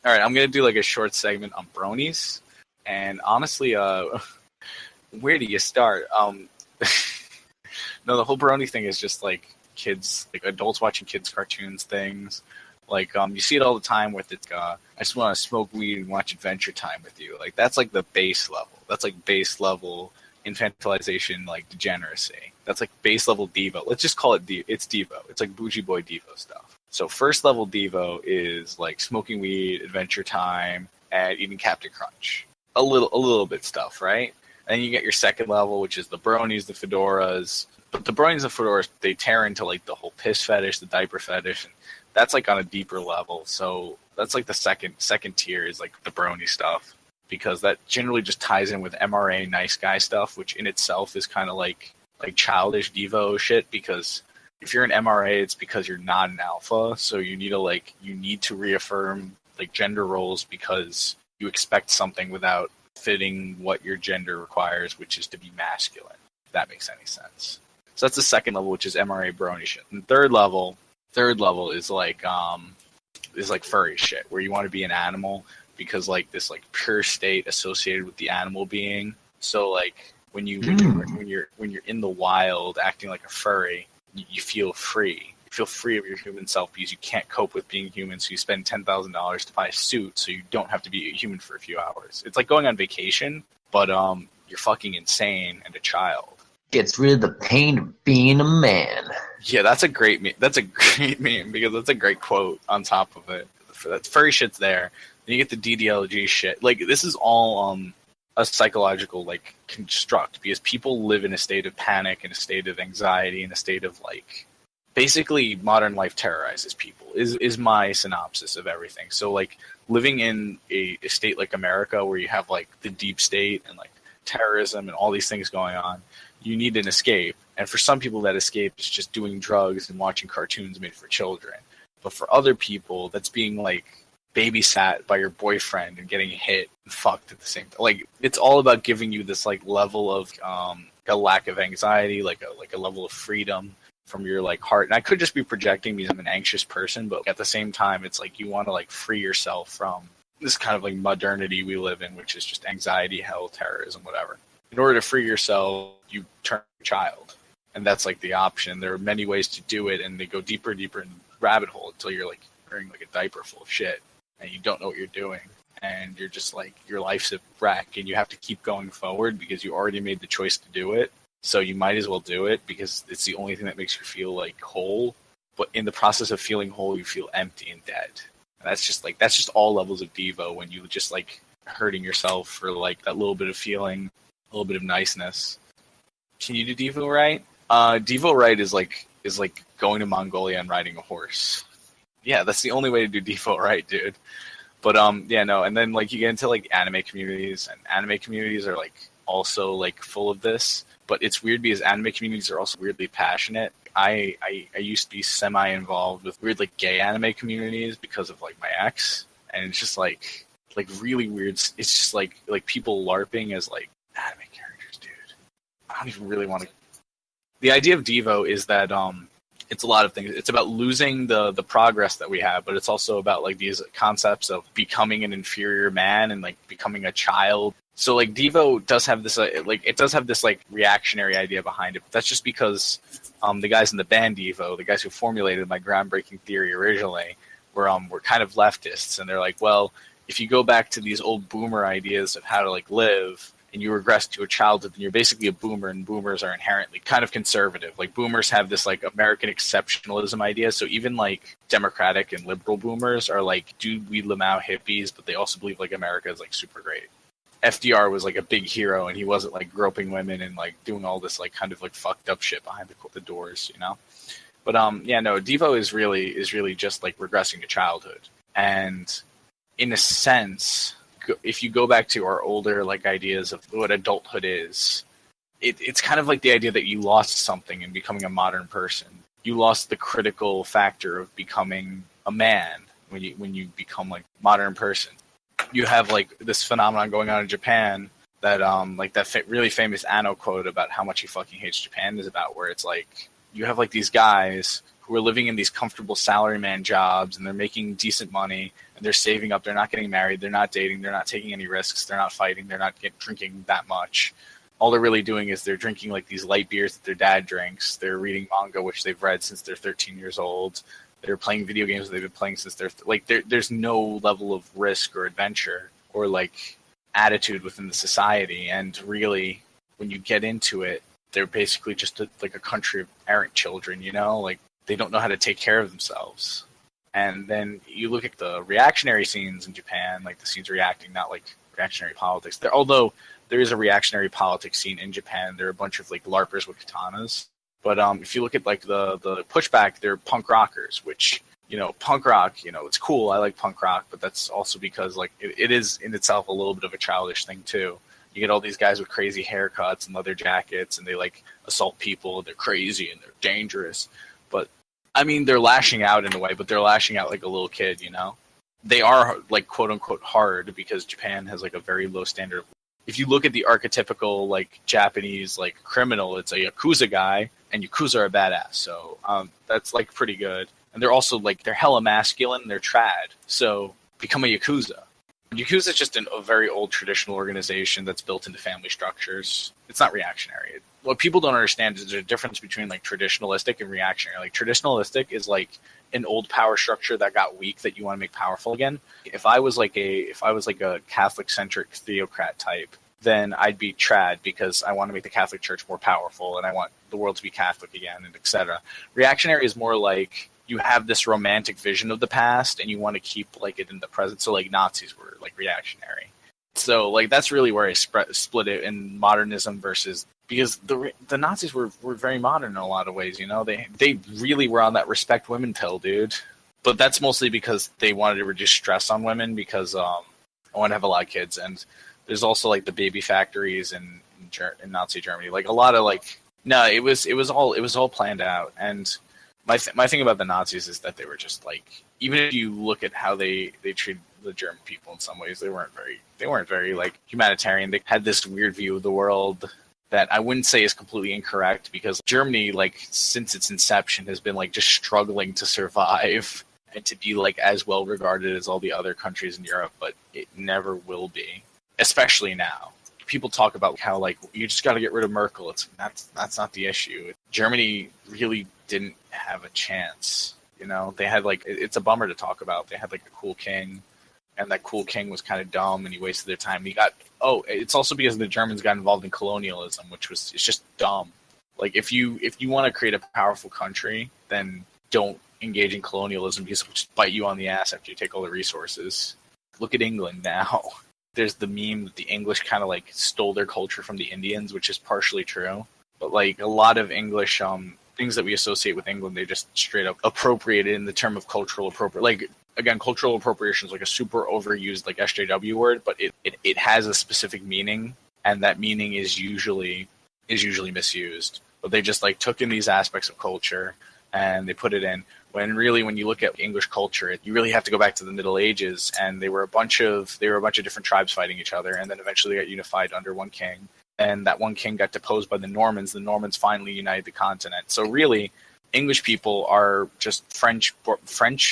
All right, I'm gonna do like a short segment on bronies, and honestly, where do you start? No, the whole brony thing is just like kids, like adults watching kids' cartoons things. Like, you see it all the time with it. I just want to smoke weed and watch Adventure Time with you. Like, that's like the base level. That's like base level infantilization, like degeneracy. That's like base level Devo. Let's just call it it's Devo. It's like bougie boy Devo stuff. So first level Devo is like smoking weed, Adventure Time, and eating Captain Crunch. A little bit stuff, right? And then you get your second level, which is the bronies, the fedoras. But the bronies and fedoras, they tear into like the whole piss fetish, the diaper fetish, and that's like on a deeper level. So that's like the second tier is like the brony stuff, because that generally just ties in with MRA nice guy stuff, which in itself is kind of like childish Devo shit, because if you're an MRA, it's because you're not an alpha, so you need to reaffirm like gender roles because you expect something without fitting what your gender requires, which is to be masculine, if that makes any sense. So that's the second level, which is MRA brony shit. And third level is like furry shit, where you want to be an animal because like this like pure state associated with the animal being. So like when you're in the wild acting like a furry, you feel free. You feel free of your human self because you can't cope with being human, so you spend $10,000 to buy a suit so you don't have to be a human for a few hours. It's like going on vacation, but you're fucking insane and a child. Gets rid of the pain of being a man. Yeah, that's a great meme. That's a great meme because that's a great quote on top of it. That furry shit's there. Then you get the DDLG shit. Like, this is all a psychological like construct, because people live in a state of panic, in a state of anxiety, in a state of like, basically modern life terrorizes people is my synopsis of everything. So like living in a state like America where you have like the deep state and like terrorism and all these things going on, you need an escape. And for some people that escape is just doing drugs and watching cartoons made for children. But for other people, that's being like babysat by your boyfriend and getting hit and fucked at the same time. Like, it's all about giving you this like level of a lack of anxiety, like a level of freedom from your like heart. And I could just be projecting because I'm an anxious person, but at the same time, it's like you want to like free yourself from this kind of like modernity we live in, which is just anxiety, hell, terrorism, whatever. In order to free yourself, you turn a child. And that's like the option. There are many ways to do it, and they go deeper and deeper in the rabbit hole until you're like wearing like a diaper full of shit and you don't know what you're doing. And you're just like, your life's a wreck and you have to keep going forward because you already made the choice to do it. So you might as well do it because it's the only thing that makes you feel like whole. But in the process of feeling whole, you feel empty and dead. And that's just all levels of Devo, when you just like hurting yourself for like that little bit of feeling, a little bit of niceness. Can you do Devo right? Devo right is like going to Mongolia and riding a horse. Yeah, that's the only way to do Devo right, dude. But yeah, no, and then like you get into like anime communities, and anime communities are like also like full of this. But it's weird because anime communities are also weirdly passionate. I used to be semi-involved with weird like gay anime communities because of like my ex, and it's just like really weird. It's just like people LARPing as like anime characters, dude. I don't even really want to. The idea of Devo is that it's a lot of things. It's about losing the progress that we have, but it's also about like these concepts of becoming an inferior man and like becoming a child. So like Devo does have this it does have this like reactionary idea behind it. But that's just because the guys in the band Devo, the guys who formulated my groundbreaking theory originally, were kind of leftists, and they're like, well, if you go back to these old boomer ideas of how to like live, and you regress to a childhood, then you're basically a boomer, and boomers are inherently kind of conservative. Like, boomers have this, like, American exceptionalism idea, so even, like, Democratic and liberal boomers are, like, dude, we Lamau hippies, but they also believe, like, America is, like, super great. FDR was, like, a big hero, and he wasn't, like, groping women and, like, doing all this, like, kind of, like, fucked up shit behind the doors, you know? But, yeah, no, Devo is really just, like, regressing to childhood. And, in a sense, if you go back to our older like ideas of what adulthood is, it's kind of like the idea that you lost something in becoming a modern person. You lost the critical factor of becoming a man when you become like modern person. You have like this phenomenon going on in Japan that like that really famous Anno quote about how much he fucking hates Japan is about, where it's like you have like these guys who are living in these comfortable salaryman jobs, and they're making decent money, and they're saving up. They're not getting married. They're not dating. They're not taking any risks. They're not fighting. They're not drinking that much. All they're really doing is they're drinking like these light beers that their dad drinks. They're reading manga, which they've read since they're 13 years old. They're playing video games that they've been playing since there's no level of risk or adventure or like attitude within the society. And really, when you get into it, they're basically just like a country of errant children, you know? Like, they don't know how to take care of themselves. And then you look at the reactionary scenes in Japan, like the scenes reacting, not like reactionary politics. Although there is a reactionary politics scene in Japan, there are a bunch of like LARPers with katanas. But if you look at like the pushback, they're punk rockers, which, you know, punk rock, you know, it's cool. I like punk rock, but that's also because like it is in itself a little bit of a childish thing too. You get all these guys with crazy haircuts and leather jackets, and they like assault people. They're crazy and they're dangerous. But I mean, they're lashing out in a way, but they're lashing out like a little kid, you know? They are like quote unquote hard because Japan has like a very low standard. If you look at the archetypical like Japanese like criminal, it's a Yakuza guy, and Yakuza are badass. So that's like pretty good. And they're also like, they're hella masculine, they're trad. So become a Yakuza. Yakuza is just a very old traditional organization that's built into family structures. It's not reactionary. What people don't understand is there's a difference between like traditionalistic and reactionary. Like traditionalistic is like an old power structure that got weak that you want to make powerful again. If I was like a Catholic centric theocrat type, then I'd be trad because I want to make the Catholic Church more powerful and I want the world to be Catholic again, and etc. Reactionary is more like you have this romantic vision of the past and you want to keep like it in the present. So like Nazis were like reactionary. So like that's really where I split it in modernism versus, because the Nazis were very modern in a lot of ways, you know. They really were on that respect women pill, dude. But that's mostly because they wanted to reduce stress on women because I want to have a lot of kids, and there's also like the baby factories in Nazi Germany. Like a lot of like, no, it was all planned out. And my thing about the Nazis is that they were just like, even if you look at how they treated the German people in some ways, they weren't very like humanitarian. They had this weird view of the world that I wouldn't say is completely incorrect, because Germany, like since its inception, has been like just struggling to survive and to be like as well regarded as all the other countries in Europe, but it never will be, especially now. People talk about how like you just got to get rid of Merkel. That's not the issue. Germany really didn't have a chance. You know, they had like, it's a bummer to talk about. They had like a cool king, and that cool king was kind of dumb and he wasted their time. It's also because the Germans got involved in colonialism, it's just dumb. Like if you want to create a powerful country, then don't engage in colonialism, because it'll just bite you on the ass after you take all the resources. Look at England now. There's the meme that the English kind of like stole their culture from the Indians, which is partially true. But like a lot of English things that we associate with England, they just straight up appropriated in the term of cultural appropriation. Like again, cultural appropriation is like a super overused like SJW word, but it has a specific meaning, and that meaning is usually misused. But they just like took in these aspects of culture and they put it in. When really, when you look at English culture, you really have to go back to the Middle Ages, and they were a bunch of different tribes fighting each other, and then eventually got unified under one king. And that one king got deposed by the Normans. The Normans finally united the continent. So really, English people are just French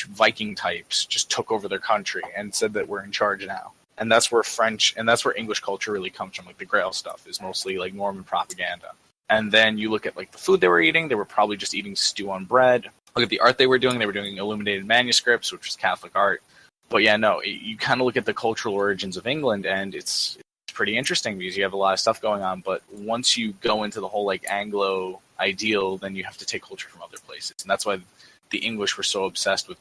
Viking types, just took over their country and said that we're in charge now. And that's where English culture really comes from. Like the Grail stuff is mostly like Norman propaganda. And then you look at like the food they were eating, they were probably just eating stew on bread. Look at the art they were doing illuminated manuscripts, which was Catholic art. But yeah, no, you kind of look at the cultural origins of England, and it's pretty interesting because you have a lot of stuff going on. But once you go into the whole like Anglo ideal, then you have to take culture from other places. And that's why the English were so obsessed with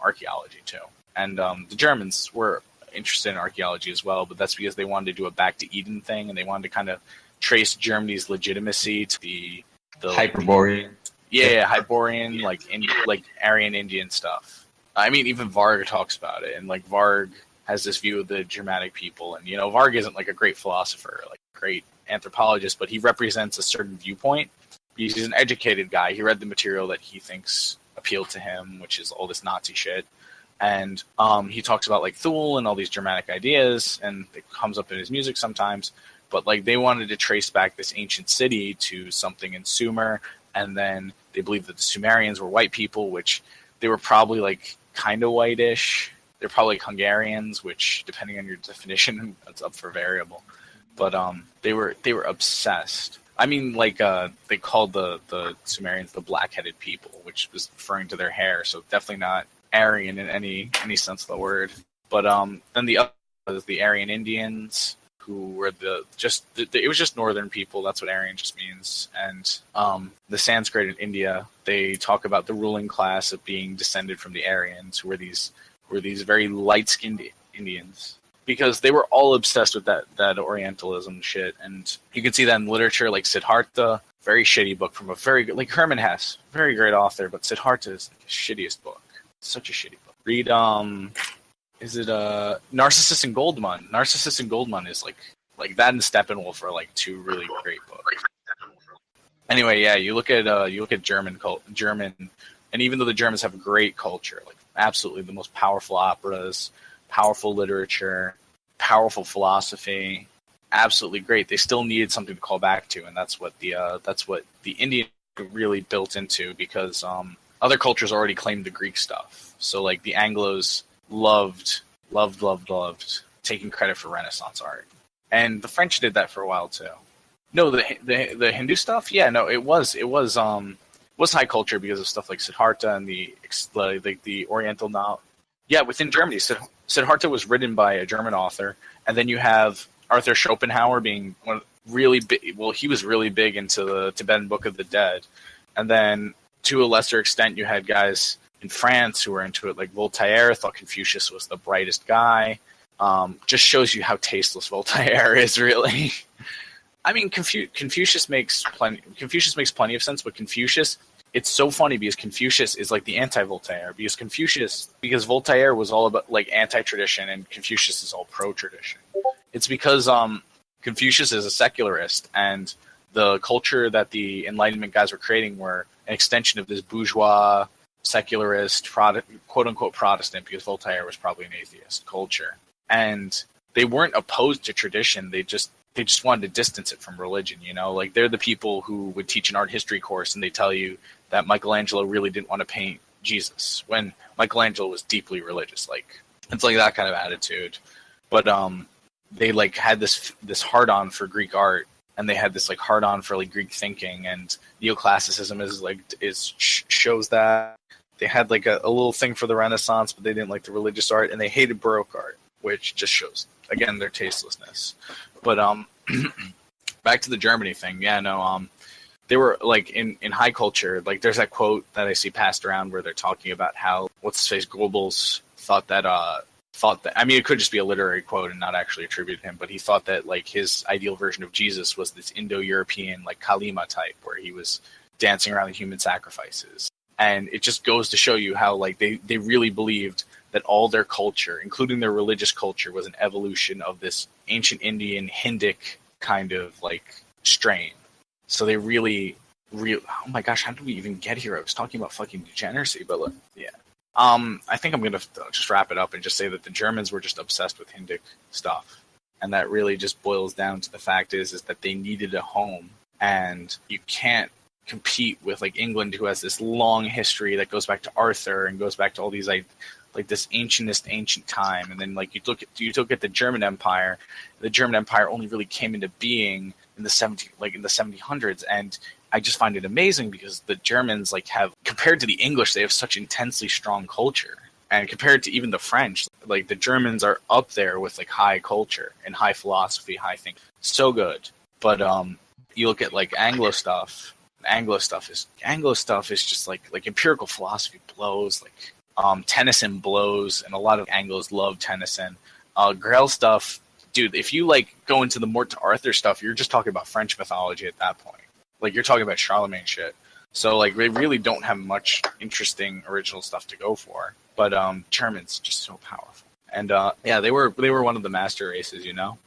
archaeology too. And the Germans were interested in archaeology as well, but that's because they wanted to do a back to Eden thing, and they wanted to kind of trace Germany's legitimacy to the Hyperborean. Hyperborean, like Aryan Indian stuff. I mean, even Varg talks about it, and like Varg has this view of the Germanic people, and you know, Varg isn't like a great philosopher, like a great anthropologist, but he represents a certain viewpoint. He's an educated guy. He read the material that he thinks appealed to him, which is all this Nazi shit. And he talks about like Thule and all these Germanic ideas, and it comes up in his music sometimes. But like they wanted to trace back this ancient city to something in Sumer And then they believed that the Sumerians were white people, which they were probably like kind of whitish. They're probably like Hungarians, which depending on your definition, that's up for variable. But they were obsessed. I mean, like they called the Sumerians the black-headed people, which was referring to their hair. So definitely not Aryan in any sense of the word. But then the other was the Aryan Indians, who were it was just northern people. That's what Aryan just means. And the Sanskrit in India, they talk about the ruling class of being descended from the Aryans, who were these very light-skinned Indians, because they were all obsessed with that Orientalism shit. And you can see that in literature, like Siddhartha, very shitty book from a very good, like Hermann Hesse, very great author, but Siddhartha is like the shittiest book. Such a shitty book. Read is it Narcissus and Goldmund? Narcissus and Goldmund is like that and Steppenwolf are like two really great books. Anyway, yeah, you look at German, and even though the Germans have a great culture, like absolutely the most powerful operas, powerful literature, powerful philosophy, absolutely great, they still needed something to call back to, and that's what the Indian really built into, because other cultures already claimed the Greek stuff. So like the Anglos loved taking credit for Renaissance art, and the French did that for a while too. No, the Hindu stuff, yeah, no, it was high culture because of stuff like Siddhartha and the Oriental now. Yeah, within Germany, Siddhartha was written by a German author, and then you have Arthur Schopenhauer being really big. Well, he was really big into the Tibetan Book of the Dead, and then to a lesser extent, you had guys in France who were into it, like Voltaire thought Confucius was the brightest guy. Just shows you how tasteless Voltaire is, really. I mean, Confucius makes plenty of sense, but Confucius, it's so funny because Confucius is like the anti-Voltaire, because Voltaire was all about like anti-tradition and Confucius is all pro-tradition. It's because Confucius is a secularist, and the culture that the Enlightenment guys were creating were an extension of this bourgeois, secularist, quote-unquote Protestant, because Voltaire was probably an atheist, culture. And they weren't opposed to tradition, they just wanted to distance it from religion, you know? Like, they're the people who would teach an art history course and they tell you that Michelangelo really didn't want to paint Jesus, when Michelangelo was deeply religious. Like, it's like that kind of attitude. But they like had this hard-on for Greek art, and they had this like hard-on for like Greek thinking, and neoclassicism shows that. They had like a little thing for the Renaissance, but they didn't like the religious art, and they hated Baroque art, which just shows, again, their tastelessness. But back to the Germany thing, yeah, no, they were like in high culture. Like, there's that quote that I see passed around where they're talking about how Goebbels thought that. I mean, it could just be a literary quote and not actually attributed to him, but he thought that like his ideal version of Jesus was this Indo-European like Kalima type, where he was dancing around the human sacrifices. And it just goes to show you how like they really believed that all their culture, including their religious culture, was an evolution of this ancient Indian Hindic kind of like strain. So they really, oh my gosh, how did we even get here? I was talking about fucking degeneracy, but look, yeah. I think I'm going to just wrap it up and just say that the Germans were just obsessed with Hindic stuff. And that really just boils down to the fact is that they needed a home, and you can't compete with like England, who has this long history that goes back to Arthur and goes back to all these like this ancient time. And then like you look at the German Empire. The German Empire only really came into being in the 1700s, and I just find it amazing because the Germans like have, compared to the English, they have such intensely strong culture, and compared to even the French, like the Germans are up there with like high culture and high philosophy, high thinking, so good. But you look at like Anglo stuff is just like empirical philosophy blows, like Tennyson blows, and a lot of Anglos love Tennyson. Grail stuff, dude, if you like go into the Mort Arthur stuff, you're just talking about French mythology at that point. Like, you're talking about Charlemagne shit. So like they really don't have much interesting original stuff to go for. But Germans just so powerful. And yeah, they were one of the master races, you know.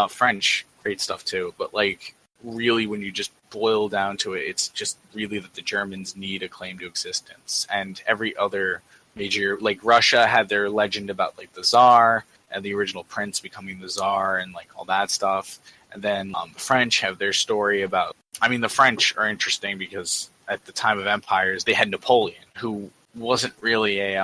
French, great stuff too, but like really when you just boil down to it, it's just really that the Germans need a claim to existence. And every other major, like Russia had their legend about like the Tsar, and the original prince becoming the czar and like all that stuff. And then the French have their story about. I mean, the French are interesting because at the time of empires, they had Napoleon, who wasn't really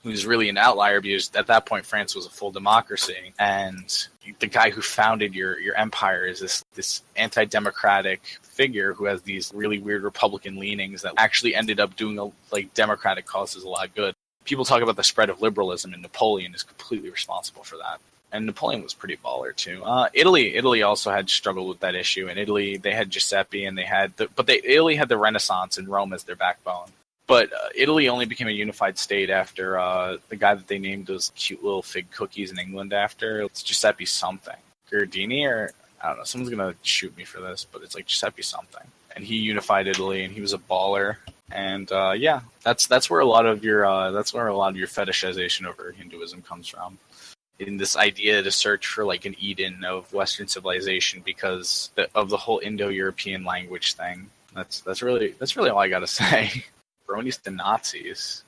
who's really an outlier because at that point France was a full democracy, and the guy who founded your empire is this anti-democratic figure who has these really weird Republican leanings that actually ended up doing like democratic causes a lot of good. People talk about the spread of liberalism, and Napoleon is completely responsible for that. And Napoleon was pretty baller too. Italy also had struggled with that issue. In Italy, they had Giuseppe, and Italy had the Renaissance and Rome as their backbone. But Italy only became a unified state after the guy that they named those cute little fig cookies in England after. It's Giuseppe something. Giardini, or I don't know. Someone's going to shoot me for this, but it's like Giuseppe something. And he unified Italy, and he was a baller. And yeah, that's where a lot of your fetishization over Hinduism comes from. In this idea to search for like an Eden of Western civilization because of the whole Indo-European language thing. That's really all I gotta say. Bronies to Nazis.